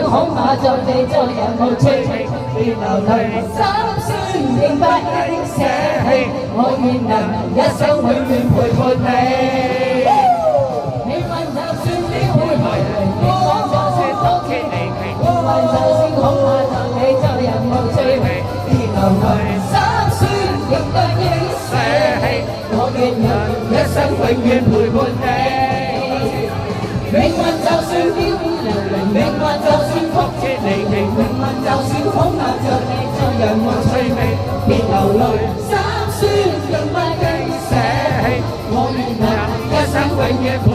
恐怕在你做人無趣味，別流淚，心酸明白一定捨棄，我願能一生永遠陪伴你。命運就算點會迷離，命運就算多奇離奇，命運就算恐怕在你做人無趣味，別流淚，心酸亦不應捨棄，我願能一生永遠陪伴你。命運就算飄飄零零，命運就算曲折離奇，命運就算恐嚇着你做人無趣味，別流淚，心酸仍不應捨棄，我願能一生永遠陪